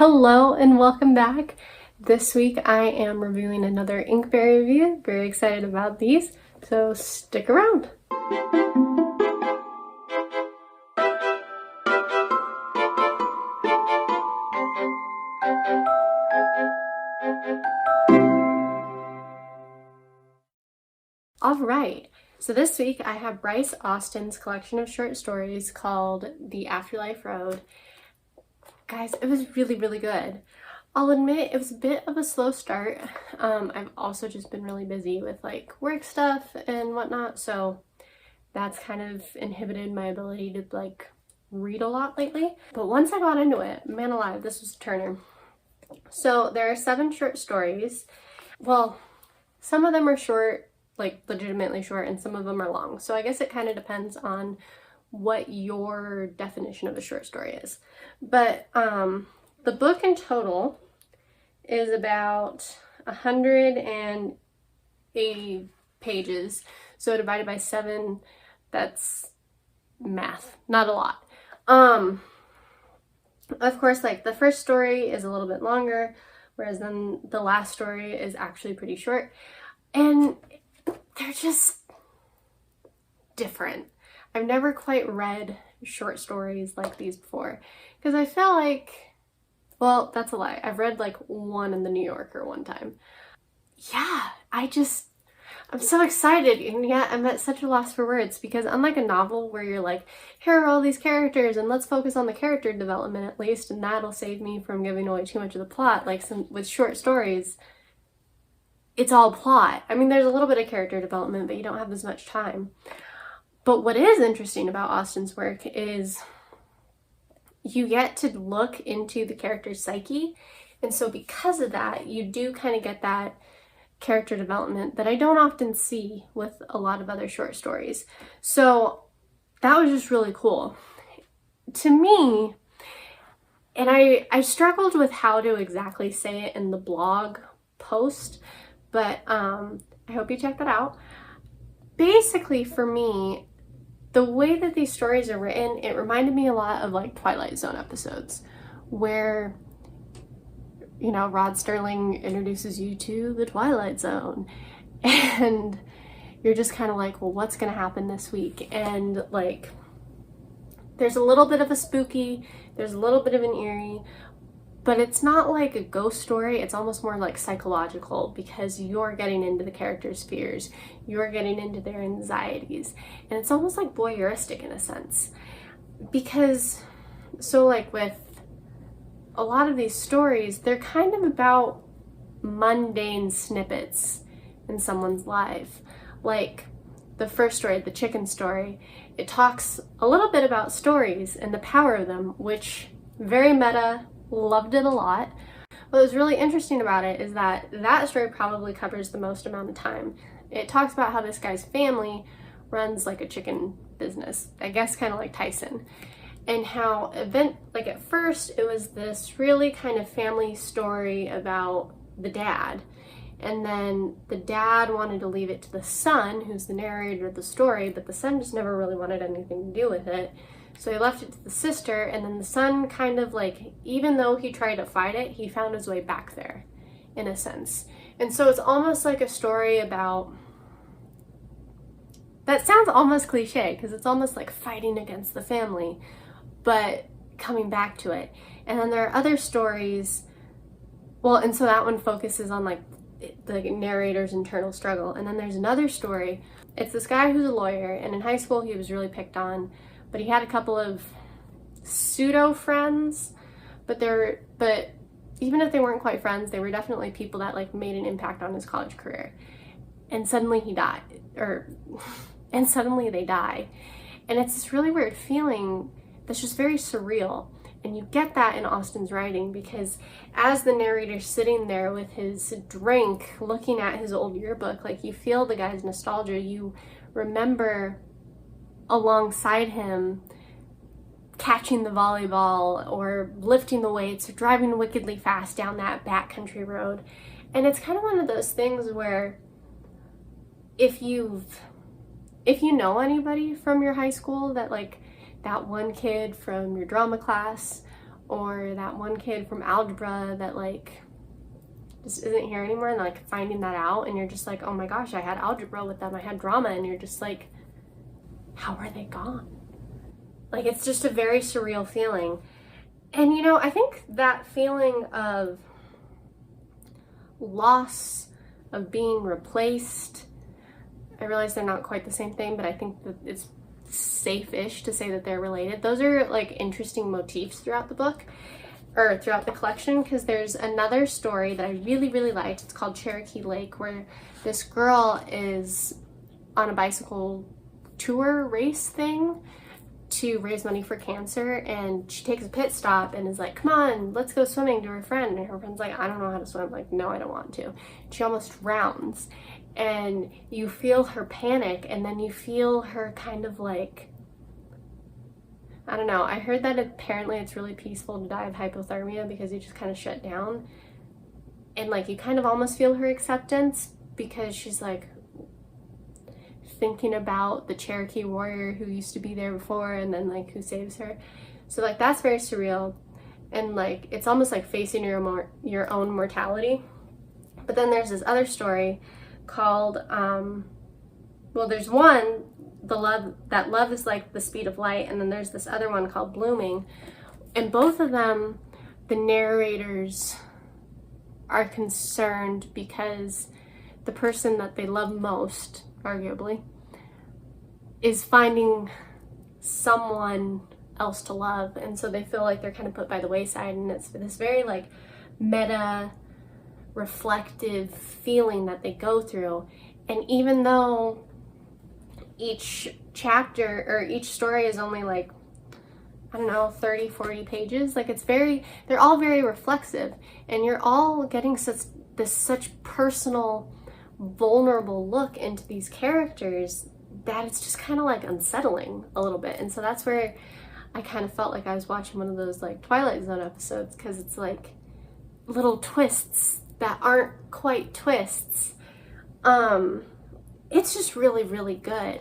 Hello and welcome back. This week I am reviewing another Inkberry review. Very excited about these, so stick around. Alright, so this week I have Brice Austin's collection of short stories called The Afterlife Road. Guys, it was really good. I'll admit it was a bit of a slow start. I've also just been really busy with like work stuff and whatnot, so that's kind of inhibited my ability to like read a lot lately. But once I got into it, man alive, this was a turner. So there are 7 short stories. Well, some of them are short, like legitimately short, and some of them are long. So I guess it kind of depends on what your definition of a short story is. But the book in total is about 180 pages. So divided by 7, that's math, not a lot. Of course, like the first story is a little bit longer, whereas then the last story is actually pretty short. And they're just different. I've never quite read short stories like these before because I feel like, well, that's a lie. I've read like one in the New Yorker one time. Yeah, I'm so excited, and yet I'm at such a loss for words because unlike a novel where you're like, here are all these characters and let's focus on the character development at least and that'll save me from giving away too much of the plot, like with short stories, it's all plot. I mean, there's a little bit of character development, but you don't have as much time. But what is interesting about Austin's work is you get to look into the character's psyche, and so because of that, you do kind of get that character development that I don't often see with a lot of other short stories. So that was just really cool. To me, and I struggled with how to exactly say it in the blog post, but I hope you check that out. Basically, for me, the way that these stories are written, it reminded me a lot of like Twilight Zone episodes where, you know, Rod Serling introduces you to the Twilight Zone and you're just kind of like, well, what's going to happen this week? And like, there's a little bit of a spooky, there's a little bit of an eerie, but it's not like a ghost story. It's almost more like psychological because you're getting into the characters' fears, you're getting into their anxieties, and it's almost like voyeuristic in a sense. Because, so like with a lot of these stories, they're kind of about mundane snippets in someone's life. Like the first story, the chicken story, it talks a little bit about stories and the power of them, which very meta. Loved it a lot. What was really interesting about it is that that story probably covers the most amount of time. It talks about how this guy's family runs like a chicken business, I guess kind of like Tyson, and how like at first it was this really kind of family story about the dad, and then the dad wanted to leave it to the son, who's the narrator of the story, but the son just never really wanted anything to do with it. So he left it to the sister, and then the son kind of like, even though he tried to fight it, he found his way back there, in a sense. And so it's almost like a story about, that sounds almost cliche, because it's almost like fighting against the family, but coming back to it. And then there are other stories, well, and so that one focuses on like the narrator's internal struggle. And then there's another story, it's this guy who's a lawyer, and in high school he was really picked on, but he had a couple of pseudo friends, but even if they weren't quite friends, they were definitely people that like made an impact on his college career. And suddenly he died, and suddenly they die. And it's this really weird feeling that's just very surreal. And you get that in Austin's writing because as the narrator's sitting there with his drink, looking at his old yearbook, like you feel the guy's nostalgia, you remember alongside him catching the volleyball or lifting the weights or driving wickedly fast down that backcountry road. And it's kind of one of those things where if you know anybody from your high school, that like that one kid from your drama class or that one kid from algebra that like just isn't here anymore, and like finding that out, and you're just like, oh my gosh, I had algebra with them, I had drama, and you're just like, how are they gone? Like, it's just a very surreal feeling. And you know, I think that feeling of loss, of being replaced, I realize they're not quite the same thing, but I think that it's safe-ish to say that they're related. Those are like interesting motifs throughout the book, or throughout the collection, because there's another story that I really liked. It's called Cherokee Lake, where this girl is on a bicycle tour race thing to raise money for cancer, and she takes a pit stop and is like, come on, let's go swimming, to her friend, and her friend's like, I don't know how to swim. Like, no, I don't want to. She almost drowns, and you feel her panic, and then you feel her kind of like, I don't know, I heard that apparently it's really peaceful to die of hypothermia because you just kind of shut down, and like you kind of almost feel her acceptance because she's like thinking about the Cherokee warrior who used to be there before, and then like who saves her. So like that's very surreal, and like it's almost like facing your own mortality. But then there's this other story called well, there's one, love is like the speed of light, and then there's this other one called Blooming, and both of them, the narrators are concerned because the person that they love most, arguably, is finding someone else to love, and so they feel like they're kind of put by the wayside, and it's this very like meta reflective feeling that they go through. And even though each chapter or each story is only like, I don't know, 30-40 pages, like they're all very reflexive, and you're all getting such personal, vulnerable look into these characters that it's just kind of like unsettling a little bit. And so that's where I kind of felt like I was watching one of those like Twilight Zone episodes, because it's like little twists that aren't quite twists. It's just really good.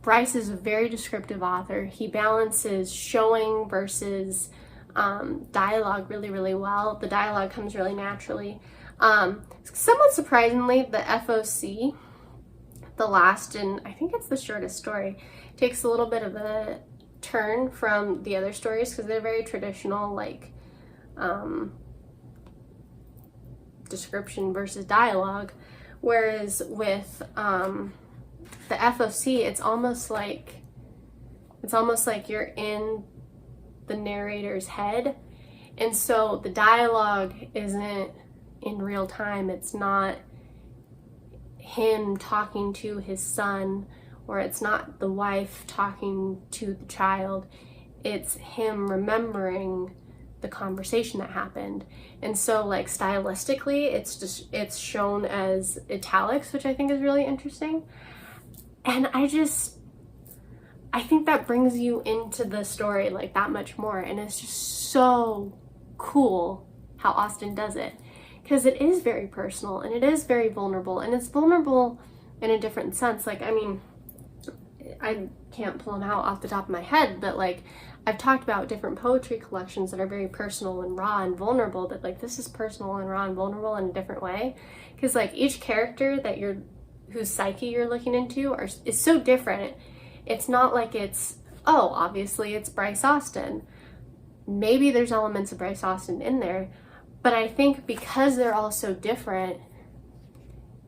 Brice is a very descriptive author. He balances showing versus dialogue really well. The dialogue comes really naturally. Somewhat surprisingly, the FOC, the last, and I think it's the shortest story, takes a little bit of a turn from the other stories because they're very traditional, like description versus dialogue, whereas with the FOC, it's almost like you're in the narrator's head, and so the dialogue isn't in real time. It's not him talking to his son, or it's not the wife talking to the child. It's him remembering the conversation that happened. And so like stylistically, it's shown as italics, which I think is really interesting. And I think that brings you into the story like that much more, and it's just so cool how Austin does it, because it is very personal and it is very vulnerable, and it's vulnerable in a different sense. Like, I mean, I can't pull them out off the top of my head, but like I've talked about different poetry collections that are very personal and raw and vulnerable, but like this is personal and raw and vulnerable in a different way, because like each character whose psyche you're looking into is so different. It's not like it's, oh, obviously it's Brice Austin. Maybe there's elements of Brice Austin in there, but I think because they're all so different,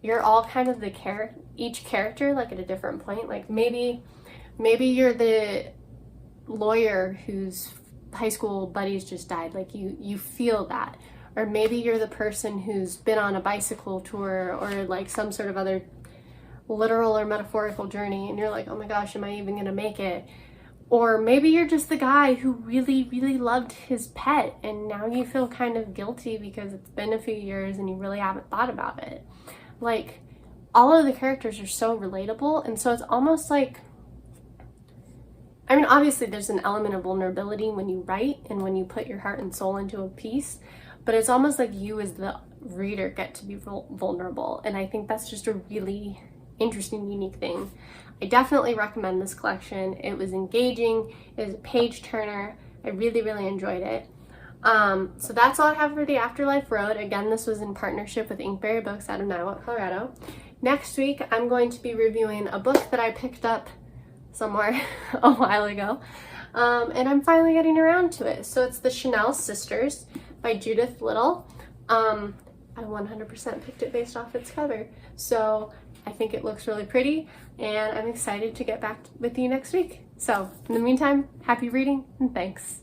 you're all kind of each character like at a different point. Like maybe you're the lawyer whose high school buddies just died, like you feel that. Or maybe you're the person who's been on a bicycle tour or like some sort of other literal or metaphorical journey, and you're like, oh my gosh, am I even gonna make it? Or maybe you're just the guy who really loved his pet, and now you feel kind of guilty because it's been a few years and you really haven't thought about it. Like, all of the characters are so relatable, and so it's almost like, I mean, obviously there's an element of vulnerability when you write and when you put your heart and soul into a piece, but it's almost like you as the reader get to be vulnerable, and I think that's just a really interesting, unique thing. I definitely recommend this collection. It was engaging, it was a page turner, I really enjoyed it. So that's all I have for the Afterlife Road. Again, this was in partnership with Inkberry Books out of Niwot, Colorado. Next week, I'm going to be reviewing a book that I picked up somewhere a while ago, and I'm finally getting around to it. So it's The Chanel Sisters by Judith Little. I 100% picked it based off its cover, so I think it looks really pretty, and I'm excited to get back with you next week. So in the meantime, happy reading, and thanks.